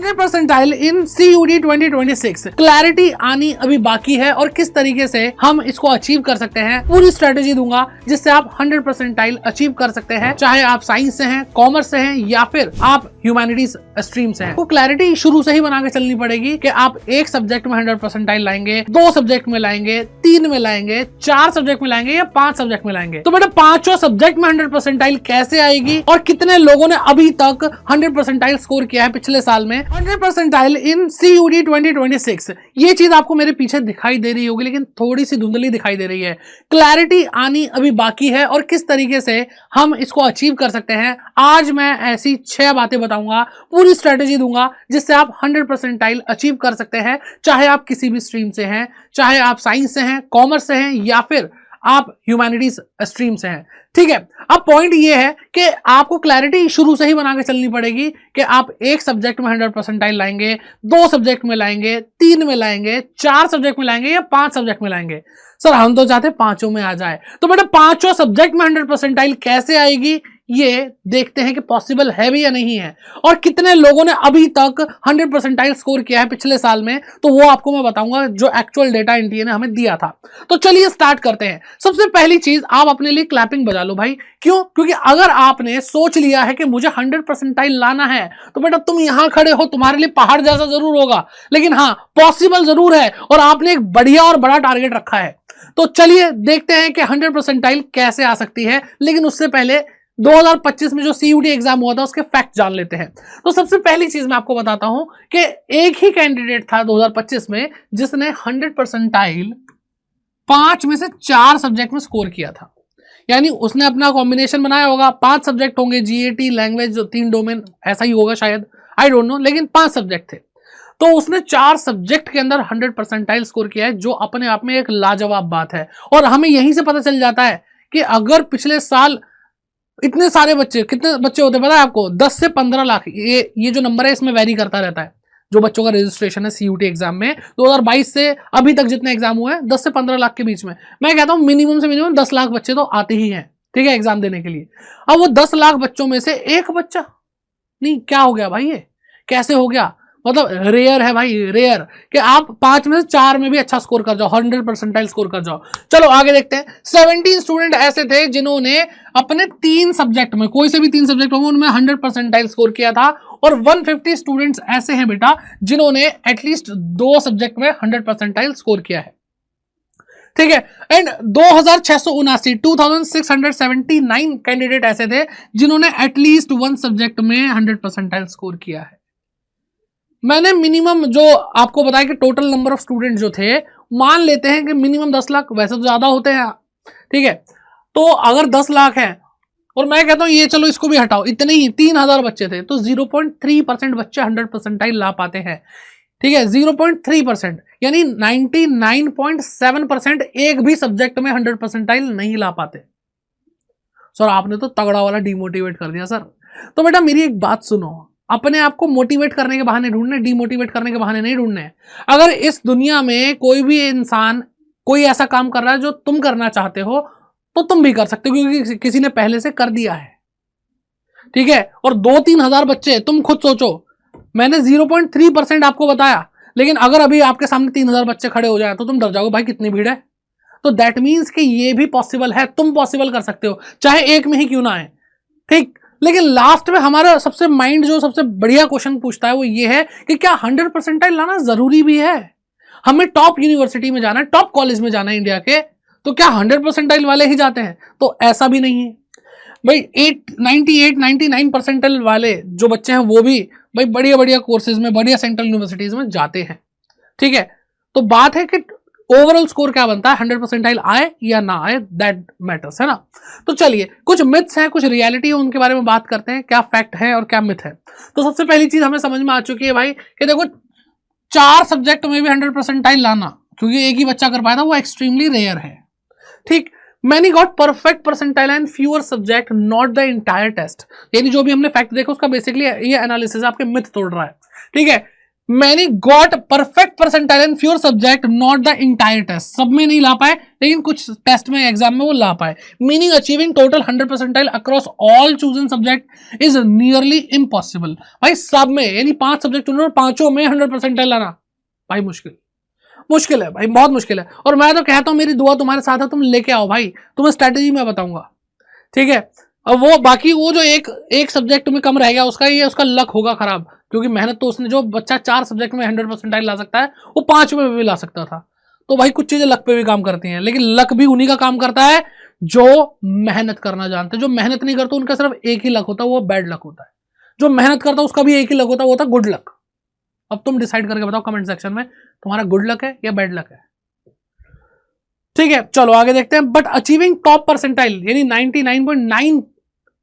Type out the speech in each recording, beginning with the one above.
100 percentile इन CUET 2026 clarity आनी अभी बाकी है और किस तरीके से हम इसको अचीव कर सकते हैं, पूरी स्ट्रेटेजी दूंगा जिससे आप 100 परसेंटाइल अचीव कर सकते हैं, चाहे आप साइंस से हैं, कॉमर्स से हैं या फिर आप ह्यूमैनिटीज स्ट्रीम से हैं। तो क्लैरिटी शुरू से ही बना के चलनी पड़ेगी कि आप एक सब्जेक्ट में 100 परसेंटाइल लाएंगे, 2 सब्जेक्ट में लाएंगे, 3 में लाएंगे, 4 सब्जेक्ट में लाएंगे या 5 सब्जेक्ट में लाएंगे। तो बेटा 5 सब्जेक्ट में 100 परसेंटाइल कैसे आएगी और कितने लोगों ने अभी तक 100 परसेंटाइल स्कोर किया है पिछले साल में 100 परसेंटाइल इन CUET 2026। ये चीज आपको मेरे पीछे दिखाई दे रही होगी लेकिन थोड़ी सी धुंधली दिखाई दे रही है। क्लैरिटी आनी अभी बाकी है और किस तरीके से हम इसको अचीव कर सकते हैं, आज मैं ऐसी 6 बातें बताऊंगा, पूरी स्ट्रेटेजी दूंगा जिससे आप 100 परसेंटाइल अचीव कर सकते हैं, चाहे आप किसी भी स्ट्रीम से हैं, चाहे आप साइंस से हैं, कॉमर्स से हैं या फिर आप ह्यूमैनिटीज स्ट्रीम से हैं। ठीक है, अब पॉइंट ये है कि आपको क्लैरिटी शुरू से ही बना के चलनी पड़ेगी कि आप एक सब्जेक्ट में 100 परसेंटाइल लाएंगे, 2 सब्जेक्ट में लाएंगे, 3 में लाएंगे, 4 सब्जेक्ट में लाएंगे या 5 सब्जेक्ट में लाएंगे। सर हम तो चाहते 5 में आ जाए। तो बेटा 5 सब्जेक्ट में 100 परसेंटाइल कैसे आएगी ये देखते हैं कि पॉसिबल है भी या नहीं है और कितने लोगों ने अभी तक 100 परसेंटाइल स्कोर किया है पिछले साल में, तो वो आपको मैं बताऊंगा जो एक्चुअल डेटा एनटीए ने हमें दिया था। तो चलिए स्टार्ट करते हैं। सबसे पहली चीज, आप अपने लिए क्लैपिंग बजा लो भाई। क्यों? क्योंकि अगर आपने सोच लिया है कि मुझे 100 परसेंटाइल लाना है तो बेटा तुम यहां खड़े हो, तुम्हारे लिए पहाड़ जैसा जरूर होगा लेकिन हाँ पॉसिबल जरूर है और आपने एक बढ़िया और बड़ा टारगेट रखा है। तो चलिए देखते हैं कि 100 परसेंटाइल कैसे आ सकती है, लेकिन उससे पहले 2025 में जो CUET एग्जाम हुआ था उसके फैक्ट जान लेते हैं। तो सबसे पहली चीज मैं आपको बताता हूं कि एक ही कैंडिडेट था 2025 में जिसने 100 परसेंटाइल 5 में से 4 सब्जेक्ट में स्कोर किया था। यानी उसने अपना कॉम्बिनेशन बनाया होगा, 5 सब्जेक्ट होंगे, GAT, लैंग्वेज, जो 3 डोमेन, ऐसा ही होगा शायद, आई डोंट नो, लेकिन 5 सब्जेक्ट थे। तो उसने 4 सब्जेक्ट के अंदर 100 परसेंटाइल स्कोर किया है, जो अपने आप में एक लाजवाब बात है। और हमें यहीं से पता चल जाता है कि अगर पिछले साल इतने सारे बच्चे, कितने बच्चे होते हैं पता है आपको, 10 से 15 लाख, ये जो नंबर है इसमें वेरी करता रहता है जो बच्चों का रजिस्ट्रेशन है CUET एग्जाम में। 2022 से अभी तक जितने एग्जाम हुए हैं 10 से 15 लाख के बीच में। मैं कहता हूं मिनिमम से मिनिमम 10 लाख बच्चे तो आते ही हैं, ठीक है, एग्जाम देने के लिए। अब वो 10 लाख बच्चों में से एक बच्चा नहीं, क्या हो गया भाई, ये कैसे हो गया? मतलब रेयर है भाई, रेयर कि आप 5 में से 4 में भी अच्छा स्कोर कर जाओ, 100 परसेंटाइल स्कोर कर जाओ। चलो आगे देखते हैं। 17 स्टूडेंट ऐसे थे जिन्होंने अपने 3 सब्जेक्ट में, कोई से भी 3 सब्जेक्ट होंगे उनमें 100 परसेंटाइल स्कोर किया था और 150 स्टूडेंट्स ऐसे हैं बेटा जिन्होंने एटलीस्ट 2 सब्जेक्ट में 100 परसेंटाइल स्कोर किया है। ठीक है, एंड 2679 कैंडिडेट ऐसे थे जिन्होंने एटलीस्ट 1 सब्जेक्ट में 100 परसेंटाइल स्कोर किया है। मैंने मिनिमम जो आपको बताया कि टोटल नंबर ऑफ स्टूडेंट जो थे, मान लेते हैं कि मिनिमम 10 लाख, वैसे तो ज्यादा होते हैं, ठीक है। तो अगर 10 लाख है और मैं कहता हूं ये चलो इसको भी हटाओ, इतने ही 3000 बच्चे थे, तो 0.3% बच्चे 100 परसेंटाइल ला पाते हैं। ठीक है, 0.3% यानी 99.7% एक भी सब्जेक्ट में 100 परसेंटाइल नहीं ला पाते। सर आपने तो तगड़ा वाला डिमोटिवेट कर दिया सर। तो बेटा मेरी एक बात सुनो, अपने आप को मोटिवेट करने के बहाने ढूंढने, डिमोटिवेट करने के बहाने नहीं ढूंढने। अगर इस दुनिया में कोई भी इंसान कोई ऐसा काम कर रहा है जो तुम करना चाहते हो तो तुम भी कर सकते हो, क्योंकि किसी ने पहले से कर दिया है। ठीक है, और 2-3 हजार बच्चे, तुम खुद सोचो, मैंने 0.3% आपको बताया, लेकिन अगर अभी आपके सामने 3000 बच्चे खड़े हो जाए तो तुम डर जाओगे भाई कितनी भीड़ है। तो दैट मीन्स कि ये भी पॉसिबल है, तुम पॉसिबल कर सकते हो, चाहे एक में ही क्यों ना आए। ठीक, लेकिन लास्ट में हमारा सबसे माइंड जो सबसे बढ़िया क्वेश्चन पूछता है वो ये है कि क्या 100 परसेंटाइल लाना जरूरी भी है? हमें टॉप यूनिवर्सिटी में जाना है, टॉप कॉलेज में जाना है इंडिया के, तो क्या 100 परसेंटाइल वाले ही जाते हैं? तो ऐसा भी नहीं है भाई। 98-99 परसेंटाइल वाले जो बच्चे हैं वो भी भाई बढ़िया बढ़िया कोर्सेज में, बढ़िया सेंट्रल यूनिवर्सिटीज में जाते हैं। ठीक है, तो बात है कि ओवरऑल स्कोर क्या बनता है, 100 परसेंटाइल आए या ना आए, दैट मैटर्स, है ना। तो चलिए कुछ मिथ्स हैं, कुछ रियलिटी है, उनके बारे में बात करते हैं, क्या फैक्ट है और क्या मिथ है। तो सबसे पहली चीज हमें समझ में आ चुकी है भाई कि देखो 4 सब्जेक्ट में भी 100 परसेंटाइल लाना, क्योंकि एक ही बच्चा कर पाया था, वो एक्सट्रीमली रेयर है। ठीक, many got perfect percentile and fewer subject, not the entire test. यानी जो भी हमने फैक्ट देखा उसका बेसिकली ये एनालिसिस आपके मिथ तोड़ रहा है। ठीक है, many got perfect percentile in four subject, not the entire test. सब में नहीं ला पाए लेकिन कुछ टेस्ट में एग्जाम में वो ला पाए। Meaning achieving total 100 percentile across all chosen subject is nearly impossible. भाई सब में, यानी 5 सब्जेक्ट चुनो और 5 में 100 परसेंटाइल लाना भाई मुश्किल है भाई, बहुत मुश्किल है। और मैं तो कहता हूं मेरी दुआ तुम्हारे साथ है, तुम लेके आओ भाई, तुम्हें स्ट्रैटेजी मैं बताऊंगा, ठीक है। और वो बाकी वो जो एक सब्जेक्ट में कम रह गया उसका, ये उसका लक होगा खराब, क्योंकि मेहनत तो उसने, जो बच्चा 4 सब्जेक्ट में 100 परसेंटाइल ला सकता है वो 5 में भी ला सकता था। तो भाई कुछ चीजें लक पे भी काम करती हैं, लेकिन लक भी उन्हीं का काम करता है जो मेहनत करना जानते हैं। जो मेहनत नहीं करते उनका सिर्फ एक ही लक होता है, वो बैड लक होता है। जो मेहनत करता है उसका भी एक ही लक होता है, वो होता है गुड लक। अब तुम डिसाइड करके बताओ कमेंट सेक्शन में, तुम्हारा गुड लक है या बैड लक है, ठीक है। चलो आगे देखते हैं। बट अचीविंग टॉप परसेंटाइल यानी 99.9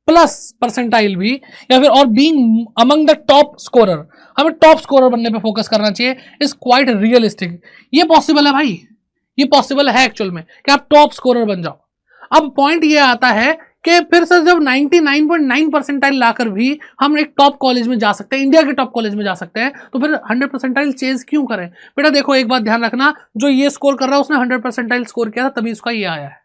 प्लस परसेंटाइल भी, या फिर और being among the top scorer, हमें टॉप स्कोरर बनने पे फोकस करना चाहिए, इज क्वाइट रियलिस्टिक। ये पॉसिबल है भाई, ये पॉसिबल है एक्चुअल में कि आप टॉप स्कोरर बन जाओ। अब पॉइंट ये आता है कि फिर से जब 99.9 परसेंटाइल लाकर भी हम एक टॉप कॉलेज में जा सकते हैं, इंडिया के टॉप कॉलेज में जा सकते हैं, तो फिर 100 परसेंटाइल चेंज क्यों करें? बेटा देखो एक बात ध्यान रखना, जो ये स्कोर कर रहा है उसने 100 परसेंटाइल स्कोर किया था तभी उसका ये आया है।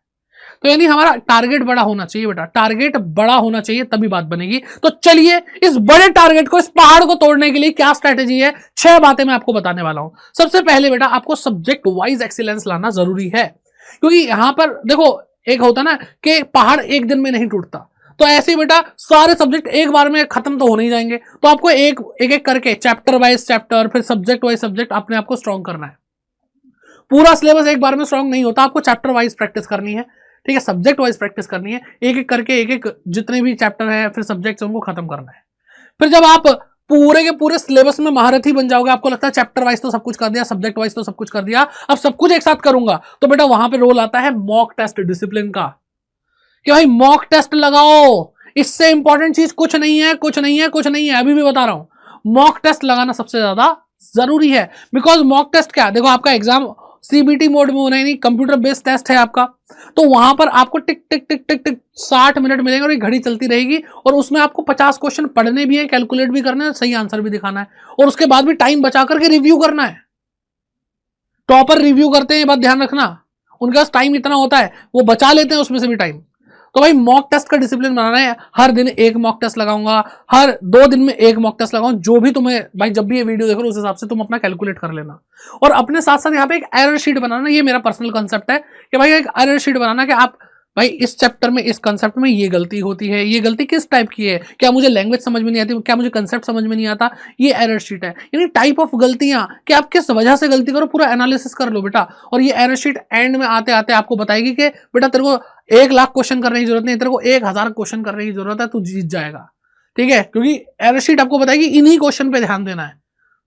तो यानी हमारा टारगेट बड़ा होना चाहिए बेटा, टारगेट बड़ा होना चाहिए तभी बात बनेगी। तो चलिए इस बड़े टारगेट को, इस पहाड़ को तोड़ने के लिए क्या स्ट्रैटेजी है, 6 बातें मैं आपको बताने वाला हूं। सबसे पहले बेटा आपको सब्जेक्ट वाइज एक्सीलेंस लाना जरूरी है, क्योंकि यहां पर देखो एक होता ना कि पहाड़ एक दिन में नहीं टूटता, तो ऐसे ही बेटा सारे सब्जेक्ट एक बार में खत्म तो होने ही जाएंगे। तो आपको एक एक करके चैप्टर वाइज चैप्टर, फिर सब्जेक्ट वाइज सब्जेक्ट अपने आप को स्ट्रॉन्ग करना है। पूरा सिलेबस एक बार में स्ट्रॉन्ग नहीं होता, आपको चैप्टर वाइज प्रैक्टिस करनी है, ठीक है, सब्जेक्ट वाइज प्रैक्टिस करनी है, एक एक करके एक जितने भी चैप्टर है फिर सब्जेक्ट उनको खत्म करना है। फिर जब आप पूरे के पूरे सिलेबस में महारथी बन जाओगे, आपको लगता है चैप्टर वाइज तो सब कुछ कर दिया, सब्जेक्ट वाइज तो सब कुछ कर दिया, अब सब कुछ एक साथ करूंगा, तो बेटा वहां पे रोल आता है मॉक टेस्ट डिसिप्लिन का, कि भाई मॉक टेस्ट लगाओ। इससे इंपॉर्टेंट चीज कुछ नहीं है, कुछ नहीं है, कुछ नहीं है, अभी भी बता रहा हूं, मॉक टेस्ट लगाना सबसे ज्यादा जरूरी है। बिकॉज मॉक टेस्ट क्या, देखो आपका एग्जाम सीबीटी मोड में होना है, नहीं कंप्यूटर बेस्ड टेस्ट है आपका, तो वहां पर आपको टिक टिक टिक टिक टिक 60 मिनट मिलेंगे और ये घड़ी चलती रहेगी, और उसमें आपको 50 क्वेश्चन पढ़ने भी है, कैलकुलेट भी करना है, सही आंसर भी दिखाना है, और उसके बाद भी टाइम बचा करके रिव्यू करना है। टॉपर रिव्यू करते हैं, ये बात ध्यान रखना, उनके पास टाइम इतना होता है, वो बचा लेते हैं उसमें से भी टाइम। तो भाई मॉक टेस्ट का डिसिप्लिन बनाना है, हर दिन एक मॉक टेस्ट लगाऊंगा, हर 2 दिन में एक मॉक टेस्ट लगाऊंगा, जो भी तुम्हें भाई जब भी ये वीडियो देखो उस हिसाब से तुम अपना कैलकुलेट कर लेना। और अपने साथ साथ यहाँ पे एक एरर शीट बनाना, ये मेरा पर्सनल कंसेप्ट है कि भाई एक एरर शीट बनाना कि आप भाई इस चैप्टर में इस कंसेप्ट में ये गलती होती है, ये गलती किस टाइप की है, क्या मुझे लैंग्वेज समझ में नहीं आती, क्या मुझे कंसेप्ट समझ में नहीं आता, ये एरर शीट है। यानी टाइप ऑफ गलतियां कि आप किस वजह से गलती करो, पूरा एनालिसिस कर लो बेटा। और ये एरर शीट एंड में आते आते आपको बताएगी कि बेटा तेरे को 1 लाख क्वेश्चन करने की जरूरत नहीं, तेरे को 1000 क्वेश्चन करने की जरूरत है, तू जीत जाएगा, ठीक है, क्योंकि एरर शीट आपको बताएगी इन्हीं क्वेश्चन पे ध्यान देना है।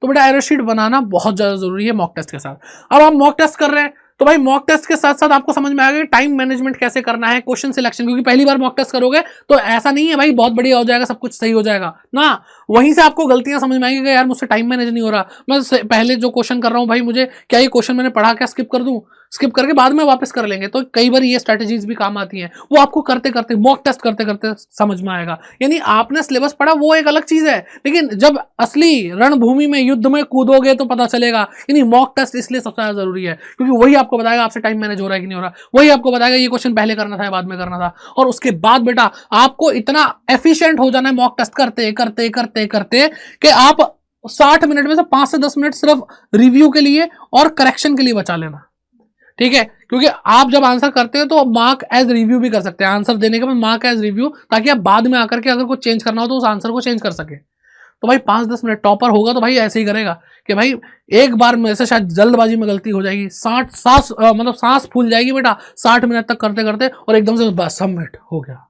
तो बेटा एरर शीट बनाना बहुत ज्यादा जरूरी है मॉक टेस्ट के साथ। अब आप मॉक टेस्ट कर रहे हैं तो भाई मॉक टेस्ट के साथ साथ आपको समझ में आ गया टाइम मैनेजमेंट कैसे करना है, क्वेश्चन सिलेक्शन, क्योंकि पहली बार मॉक टेस्ट करोगे तो ऐसा नहीं है भाई बहुत बढ़िया हो जाएगा, सब कुछ सही हो जाएगा ना, वहीं से आपको गलतियां समझ में आएंगी कि यार मुझसे टाइम मैनेज नहीं हो रहा, मैं पहले जो क्वेश्चन कर रहा हूं भाई मुझे क्या ये क्वेश्चन मैंने पढ़ा क्या स्किप कर दूं, स्किप करके बाद में वापस कर लेंगे। तो कई बार ये स्ट्रैटेजीज भी काम आती हैं, वो आपको करते करते मॉक टेस्ट करते करते समझ में आएगा। यानी आपने सिलेबस पढ़ा वो एक अलग चीज है, लेकिन जब असली रणभूमि में युद्ध में कूदोगे तो पता चलेगा। यानी मॉक टेस्ट इसलिए सबसे ज्यादा जरूरी है क्योंकि वही आपको बताएगा आपसे टाइम मैनेज हो रहा है कि नहीं हो रहा, वही आपको बताएगा ये क्वेश्चन पहले करना था या बाद में करना था। और उसके बाद बेटा आपको इतना एफिशिएंट हो जाना है मॉक टेस्ट करते करते करते करते कि आप 60 मिनट में से 5 से 10 मिनट सिर्फ रिव्यू के लिए और करेक्शन के लिए बचा लेना, ठीक है, क्योंकि आप जब आंसर करते हो तो मार्क एज रिव्यू भी कर सकते हैं, आंसर देने के बाद मार्क एज रिव्यू, ताकि आप बाद में आकर के अगर कुछ चेंज करना हो तो उस आंसर को चेंज कर सके। तो भाई 5-10 मिनट, टॉपर होगा तो भाई ऐसे ही करेगा कि भाई एक बार में से शायद जल्दबाजी में गलती हो जाएगी, सांस फूल जाएगी बेटा 60 मिनट तक करते करते, और एकदम से बस सबमिट हो गया।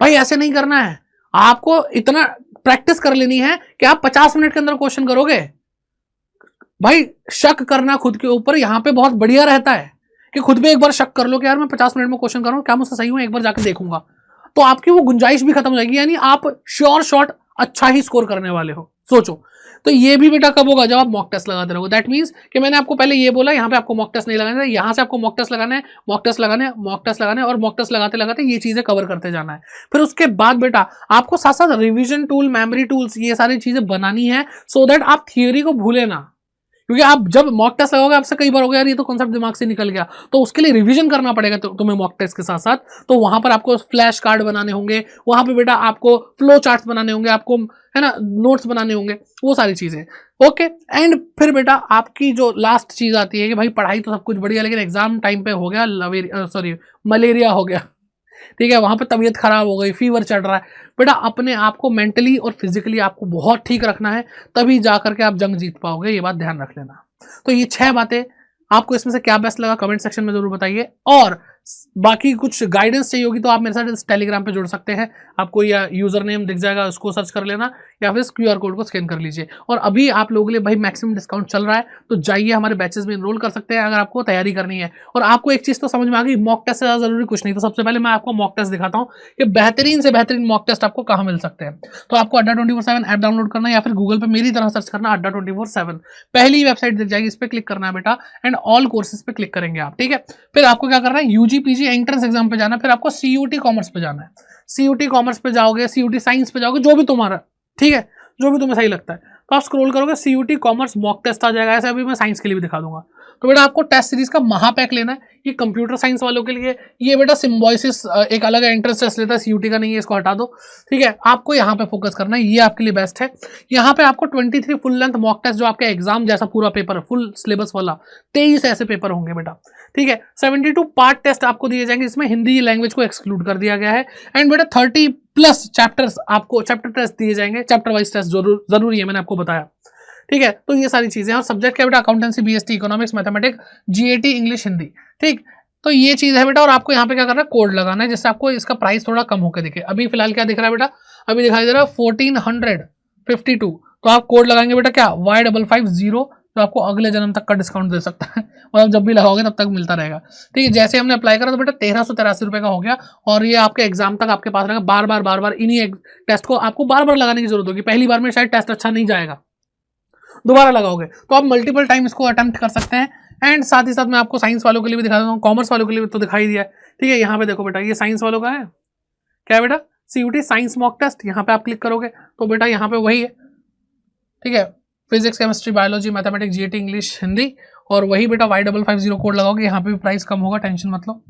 भाई ऐसे नहीं करना है, आपको इतना प्रैक्टिस कर लेनी है कि आप 50 मिनट के अंदर क्वेश्चन करोगे। भाई शक करना खुद के ऊपर यहां पे बहुत बढ़िया रहता है कि खुद पे एक बार शक कर लो कि यार मैं 50 मिनट में क्वेश्चन कर रहा हूं, क्या मुझसे सही हूं, एक बार जाकर देखूंगा, तो आपकी वो गुंजाइश भी खत्म हो जाएगी। यानी आप श्योर शॉट अच्छा ही स्कोर करने वाले हो। सोचो। तो ये भी बेटा कब होगा, जब आप मॉक टेस्ट लगाते रहोगे। दैट मींस कि मैंने आपको पहले ये बोला, यहाँ पे आपको मॉक टेस्ट नहीं लगाना है, यहाँ से आपको मॉक टेस्ट लगाना है, मॉक टेस्ट लगाना है, मॉक टेस्ट लगाना है, और मॉक टेस्ट लगाते लगाते ये चीजें कवर करते जाना है। फिर उसके बाद बेटा आपको साथ साथ रिविजन टूल, मेमोरी टूल्स, ये सारी चीजें बनानी है, सो दैट आप थियोरी को भूले ना। क्योंकि आप जब मॉक टेस्ट लगाओगे आपसे कई बार हो गया यार ये तो कॉन्सेप्ट दिमाग से निकल गया, तो उसके लिए रिवीजन करना पड़ेगा तुम्हें मॉक टेस्ट के साथ साथ। तो वहां पर आपको फ्लैश कार्ड बनाने होंगे, वहां पे बेटा आपको फ्लो चार्ट्स बनाने होंगे, आपको है ना नोट्स बनाने होंगे, वो सारी चीजें। ओके, एंड फिर बेटा आपकी जो लास्ट चीज आती है कि भाई पढ़ाई तो सब कुछ बढ़िया, लेकिन एग्जाम टाइम पे हो गया मलेरिया हो गया, ठीक है, वहां पे तबीयत खराब हो गई, फीवर चढ़ रहा है। बेटा अपने आप को मेंटली और फिजिकली आपको बहुत ठीक रखना है, तभी जाकर के आप जंग जीत पाओगे, ये बात ध्यान रख लेना। तो ये 6 बातें, आपको इसमें से क्या बेस्ट लगा कमेंट सेक्शन में जरूर बताइए। और बाकी कुछ गाइडेंस चाहिए होगी तो आप मेरे साथ इस टेलीग्राम पे जुड़ सकते हैं, आपको या यूजर नेम दिख जाएगा, उसको सर्च कर लेना, या फिर QR कोड को स्कैन कर लीजिए। और अभी आप लोगों के लिए भाई मैक्सिमम डिस्काउंट चल रहा है, तो जाइए हमारे बैचेस में एनरोल कर सकते हैं अगर आपको तैयारी करनी है। और आपको एक चीज तो समझ में आ गई, मॉक टेस्ट से ज्यादा जरूरी कुछ नहीं। तो सबसे पहले मैं आपको मॉक टेस्ट दिखाता हूँ कि बेहतरीन से बेहतरीन मॉक टेस्ट आपको कहाँ मिल सकते हैं। तो आपको अड्डा 24/7 ऐप डाउनलोड करना है, या फिर गूगल पे मेरी तरह सर्च करना अड्डा 24/7, पहली वेबसाइट दिख जाएगी, इस पर क्लिक करना है बेटा, एंड ऑल कोर्सेज पे क्लिक करेंगे आप, ठीक है। फिर आपको क्या करना है, UG PG एंट्रेंस एग्जाम पे जाना है, फिर आपको CUT कॉमर्स पे जाना है। CUT कॉमर्स पे जाओगे, CUT साइंस पे जाओगे, जो भी तुम्हारा, ठीक है, जो भी तुम्हें सही लगता है। तो आप स्क्रॉल करोगे, CUT कॉमर्स मॉक टेस्ट आ जाएगा। ऐसे अभी मैं साइंस के लिए भी दिखा दूंगा। तो बेटा आपको टेस्ट सीरीज का महापैक लेना है, ये कंप्यूटर साइंस वालों के लिए। ये बेटा सिम्बॉयसिस एक अलग एंट्रेंस टेस्ट लेता है, CUT का नहीं है, इसको हटा दो, ठीक है। आपको यहाँ पे फोकस करना है, ये आपके लिए बेस्ट है। यहाँ पे आपको 23 फुल लेंथ मॉक टेस्ट, जो आपका एग्जाम जैसा पूरा पेपर है, फुल सिलेबस वाला 23 ऐसे पेपर होंगे बेटा, ठीक है। 72 पार्ट टेस्ट आपको दिए जाएंगे, इसमें हिंदी लैंग्वेज को एक्सक्लूड कर दिया गया है। एंड बेटा 30+ चैप्टर्स, आपको चैप्टर टेस्ट दिए जाएंगे, चैप्टर वाइज टेस्ट जरूरी है, मैंने आपको बताया, ठीक है। तो ये सारी चीजें, और सब्जेक्ट क्या बेटा, accountancy, BST, economics, mathematics, GAT, English, Hindi, ठीक। तो ये चीज है बेटा। और आपको यहाँ पे क्या करना है, कोड लगाना है, जिससे आपको इसका प्राइस थोड़ा कम होकर दिखे। अभी फिलहाल क्या दिख रहा है बेटा, अभी दिखाई दे रहा है 1452। तो आप कोड लगाएंगे बेटा क्या, Y550, तो आपको अगले जन्म तक का डिस्काउंट दे सकता है, मतलब जब भी लगाओगे तब तक मिलता रहेगा, ठीक है। जैसे हमने अप्लाई करा तो बेटा 1383 रुपए का हो गया, और ये आपके एग्जाम तक आपके पास रहेगा। बार बार इन्हीं टेस्ट को आपको बार बार लगाने की जरूरत होगी। पहली बार में शायद टेस्ट अच्छा नहीं जाएगा, दोबारा लगाओगे तो आप मल्टीपल टाइम इसको अटेम्प्ट कर सकते हैं। एंड साथ ही साथ मैं आपको साइंस वालों के लिए भी दिखा देता हूँ, कॉमर्स वालों के लिए भी तो दिखाई दिया है, ठीक है। यहाँ पे देखो बेटा, ये साइंस वालों का है, क्या है बेटा, CUT साइंस मॉक टेस्ट। यहाँ पे आप क्लिक करोगे तो बेटा यहाँ पे वही है, ठीक है, physics, chemistry, biology, mathematics, GAT, English, Hindi, और वही बेटा Y550 कोड लगाओगे, यहाँ पे भी प्राइस कम होगा, टेंशन मत लो।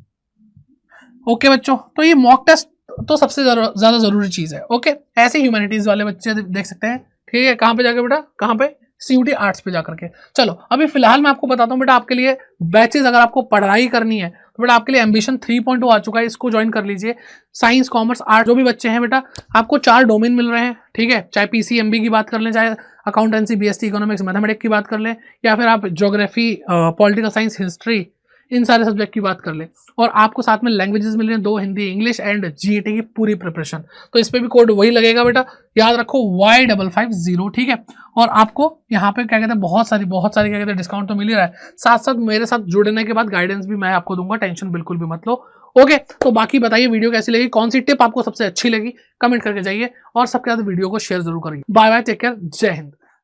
ओके बच्चों, तो ये मॉक टेस्ट तो सबसे ज्यादा जरूरी चीज है। ओके, ऐसे ह्यूमैनिटीज वाले बच्चे देख सकते हैं, ठीक है। कहाँ पे जाके बेटा, कहाँ पे, CUT आर्ट्स पे जाकर के। चलो अभी फिलहाल मैं आपको बताता हूँ बेटा, आपके लिए बैचेस अगर आपको पढ़ाई करनी है तो बेटा आपके लिए एम्बिशन 3.0 आ चुका है, इसको ज्वाइन कर लीजिए। साइंस, कॉमर्स, आर्ट जो भी बच्चे हैं बेटा, आपको 4 डोमेन मिल रहे हैं, ठीक है। चाहे PCMB की बात कर लें, चाहे अकाउंटेंसी, BST, इकोनॉमिक्स, मैथमेटिक्स की बात कर लें, या फिर आप ज्योग्राफी, पॉलिटिकल साइंस, हिस्ट्री, इन सारे सब्जेक्ट की बात कर ले। और आपको साथ में लैंग्वेजेस मिल रही हैं 2, हिंदी, इंग्लिश, एंड GAT की पूरी प्रिपरेशन। तो इस पे भी कोड वही लगेगा बेटा, याद रखो Y550, ठीक है। और आपको यहाँ पे क्या कहते हैं, बहुत सारी क्या कहते हैं डिस्काउंट तो मिल ही रहा है। साथ साथ मेरे साथ जुड़ने के बाद गाइडेंस भी मैं आपको दूंगा, टेंशन बिल्कुल भी मत लो। ओके, तो बाकी बताइए वीडियो कैसी लगी, कौन सी टिप आपको सबसे अच्छी लगी, कमेंट करके जाइए, और सबके साथ वीडियो को शेयर जरूर करिए। बाय बाय, टेक केयर, जय हिंद।